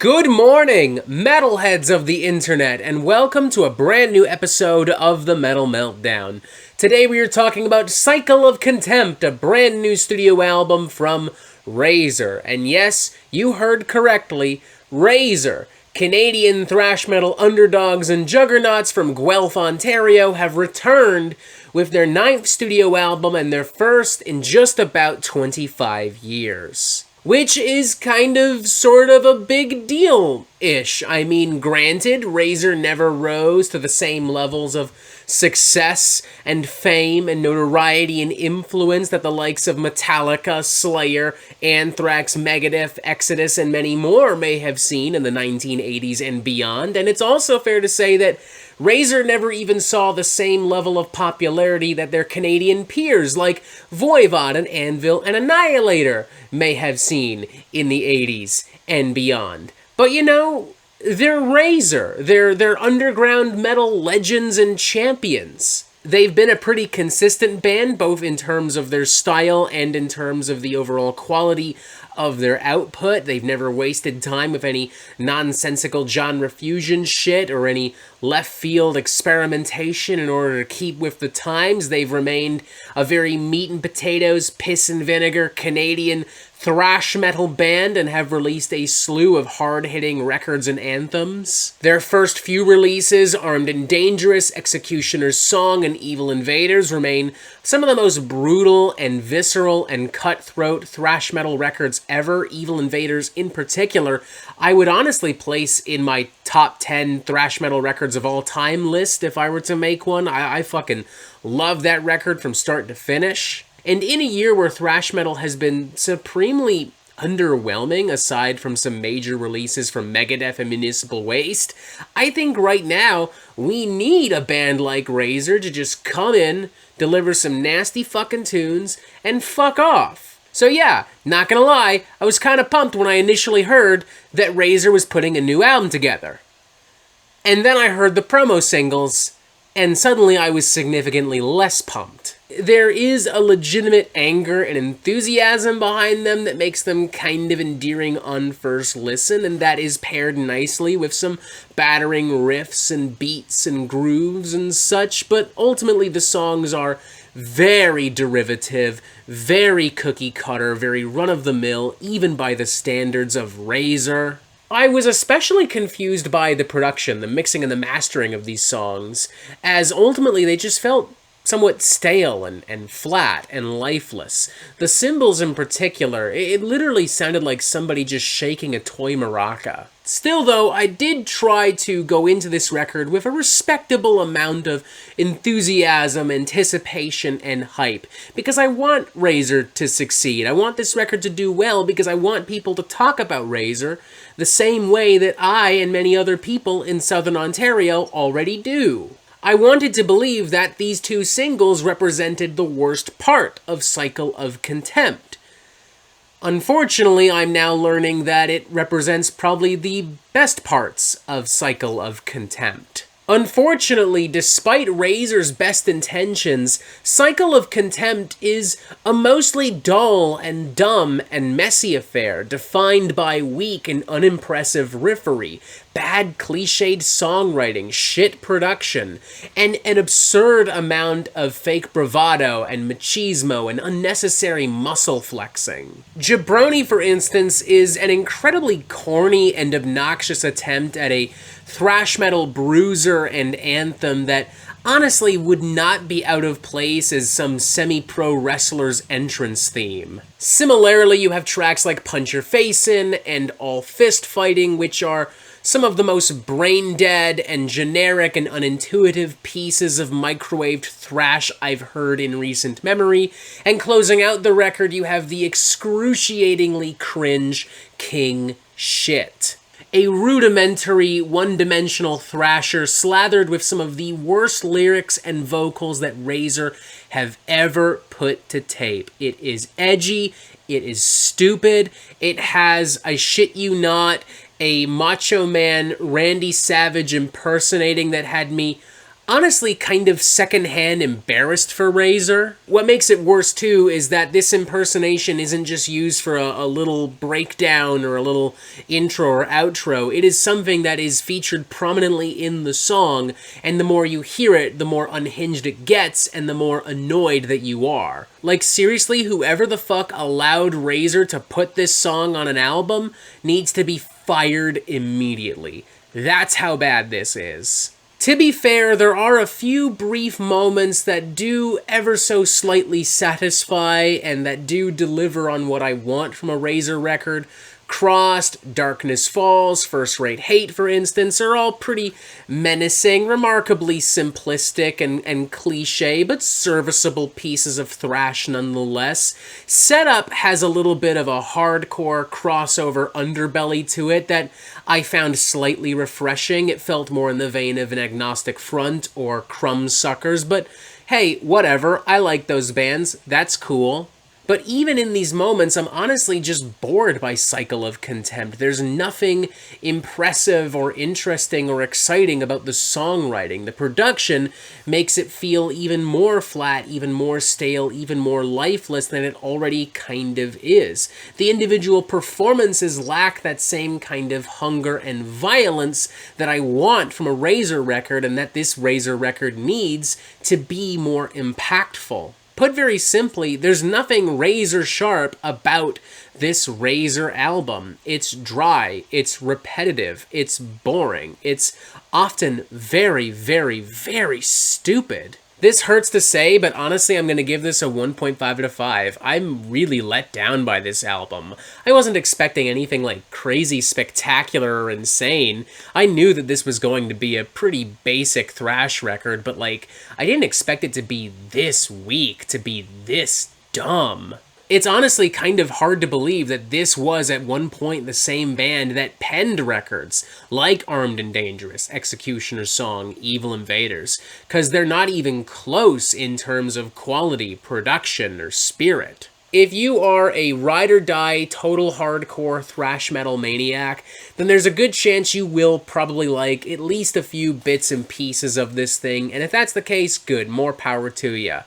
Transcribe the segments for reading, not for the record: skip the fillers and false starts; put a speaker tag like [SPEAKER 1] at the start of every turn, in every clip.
[SPEAKER 1] Good morning, metalheads of the internet, and welcome to a brand new episode of the Metal Meltdown. Today we are talking about Cycle of Contempt, a brand new studio album from Razor. And yes, you heard correctly, Razor. Canadian thrash metal underdogs and juggernauts from Guelph, Ontario have returned with their 9th studio album and their first in just about 25 years. Which is kind of, sort of a big deal-ish. I mean, granted, Razor never rose to the same levels of success and fame and notoriety and influence that the likes of Metallica, Slayer, Anthrax, Megadeth, Exodus, and many more may have seen in the 1980s and beyond. And it's also fair to say that Razor never even saw the same level of popularity that their Canadian peers like Voivod and Anvil and Annihilator may have seen in the 80s and beyond. But you know, they're Razor. They're underground metal legends and champions. They've been a pretty consistent band, both in terms of their style and in terms of the overall quality of their output. They've never wasted time with any nonsensical genre fusion shit or any left field experimentation in order to keep with the times. They've remained a very meat and potatoes, piss and vinegar Canadian thrash metal band and have released a slew of hard-hitting records and anthems. Their first few releases, Armed and Dangerous, Executioner's Song, and Evil Invaders, remain some of the most brutal and visceral and cutthroat thrash metal records ever. Evil Invaders in particular, I would honestly place in my top 10 thrash metal records of all time list if I were to make one. I fucking love that record from start to finish. And in a year where thrash metal has been supremely underwhelming, aside from some major releases from Megadeth and Municipal Waste, I think right now we need a band like Razor to just come in, deliver some nasty fucking tunes, and fuck off. So yeah, not gonna lie, I was kinda pumped when I initially heard that Razor was putting a new album together. And then I heard the promo singles, and suddenly I was significantly less pumped. There is a legitimate anger and enthusiasm behind them that makes them kind of endearing on first listen, and that is paired nicely with some battering riffs and beats and grooves and such, but ultimately the songs are very derivative, very cookie-cutter, very run-of-the-mill, even by the standards of Razor. I was especially confused by the production, the mixing and the mastering of these songs, as ultimately they just felt somewhat stale and flat and lifeless. The cymbals in particular, it literally sounded like somebody just shaking a toy maraca. Still though, I did try to go into this record with a respectable amount of enthusiasm, anticipation, and hype, because I want Razor to succeed. I want this record to do well because I want people to talk about Razor the same way that I and many other people in Southern Ontario already do. I wanted to believe that these two singles represented the worst part of Cycle of Contempt. Unfortunately, I'm now learning that it represents probably the best parts of Cycle of Contempt. Unfortunately, despite Razor's best intentions, Cycle of Contempt is a mostly dull and dumb and messy affair, defined by weak and unimpressive riffery, bad cliched songwriting, shit production, and an absurd amount of fake bravado and machismo and unnecessary muscle flexing. Jabroni, for instance, is an incredibly corny and obnoxious attempt at a thrash metal bruiser and anthem that honestly would not be out of place as some semi-pro wrestler's entrance theme. Similarly, you have tracks like Punch Your Face In and All Fist Fighting, which are some of the most brain-dead and generic and unintuitive pieces of microwaved thrash I've heard in recent memory. And closing out the record, you have the excruciatingly cringe King Shit. A rudimentary, one-dimensional thrasher slathered with some of the worst lyrics and vocals that Razor have ever put to tape. It is edgy, it is stupid, it has, I shit you not, a Macho Man Randy Savage impersonating that had me honestly kind of secondhand embarrassed for Razor. What makes it worse too is that this impersonation isn't just used for a little breakdown or a little intro or outro. It is something that is featured prominently in the song, and the more you hear it, the more unhinged it gets and the more annoyed that you are. Like, seriously, whoever the fuck allowed Razor to put this song on an album needs to be fired immediately. That's how bad this is. To be fair, there are a few brief moments that do ever so slightly satisfy and that do deliver on what I want from a Razor record. Crossed, Darkness Falls, First Rate Hate, for instance, are all pretty menacing, remarkably simplistic and cliche, but serviceable pieces of thrash nonetheless. Setup has a little bit of a hardcore crossover underbelly to it that I found slightly refreshing. It felt more in the vein of an Agnostic Front or Crumbsuckers, but hey, whatever, I like those bands, that's cool. But even in these moments, I'm honestly just bored by Cycle of Contempt. There's nothing impressive or interesting or exciting about the songwriting. The production makes it feel even more flat, even more stale, even more lifeless than it already kind of is. The individual performances lack that same kind of hunger and violence that I want from a Razor record and that this Razor record needs to be more impactful. Put very simply, there's nothing razor sharp about this Razor album. It's dry, it's repetitive, it's boring, it's often very, very, very stupid. This hurts to say, but honestly, I'm going to give this a 1.5 out of 5. I'm really let down by this album. I wasn't expecting anything like crazy spectacular or insane. I knew that this was going to be a pretty basic thrash record, but like, I didn't expect it to be this weak, to be this dumb. It's honestly kind of hard to believe that this was at one point the same band that penned records like Armed and Dangerous, Executioner's Song, Evil Invaders, because they're not even close in terms of quality, production, or spirit. If you are a ride or die, total hardcore thrash metal maniac, then there's a good chance you will probably like at least a few bits and pieces of this thing, and if that's the case, good, more power to you.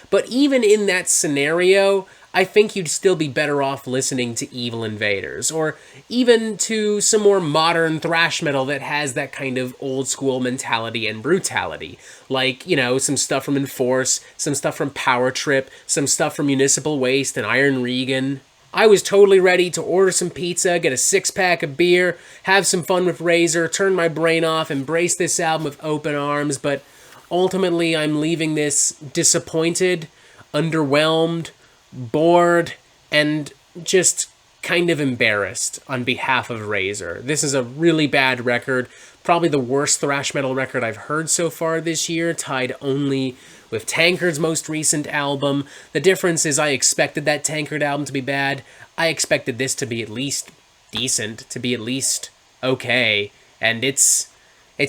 [SPEAKER 1] But even in that scenario, I think you'd still be better off listening to Evil Invaders, or even to some more modern thrash metal that has that kind of old school mentality and brutality. Like, you know, some stuff from Enforce, some stuff from Power Trip, some stuff from Municipal Waste and Iron Regan. I was totally ready to order some pizza, get a 6-pack of beer, have some fun with Razor, turn my brain off, embrace this album with open arms, but ultimately I'm leaving this disappointed, underwhelmed, bored, and just kind of embarrassed on behalf of Razor. This is a really bad record, probably the worst thrash metal record I've heard so far this year, tied only with Tankard's most recent album. The difference is I expected that Tankard album to be bad. I expected this to be at least decent, to be at least okay, and it's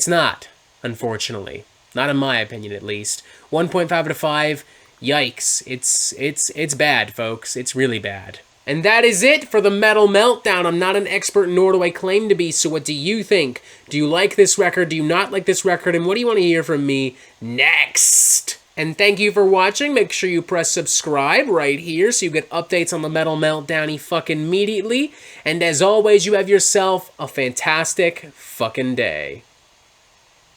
[SPEAKER 1] not, unfortunately. Not in my opinion, at least. 1.5 out of 5. Yikes, it's bad, folks. It's really bad. And that is it for the Metal Meltdown. I'm not an expert, nor do I claim to be, so what do you think? Do you like this record? Do you not like this record? And what do you want to hear from me next? And thank you for watching. Make sure you press subscribe right here so you get updates on the Metal Meltdown fucking immediately. And as always, you have yourself a fantastic fucking day.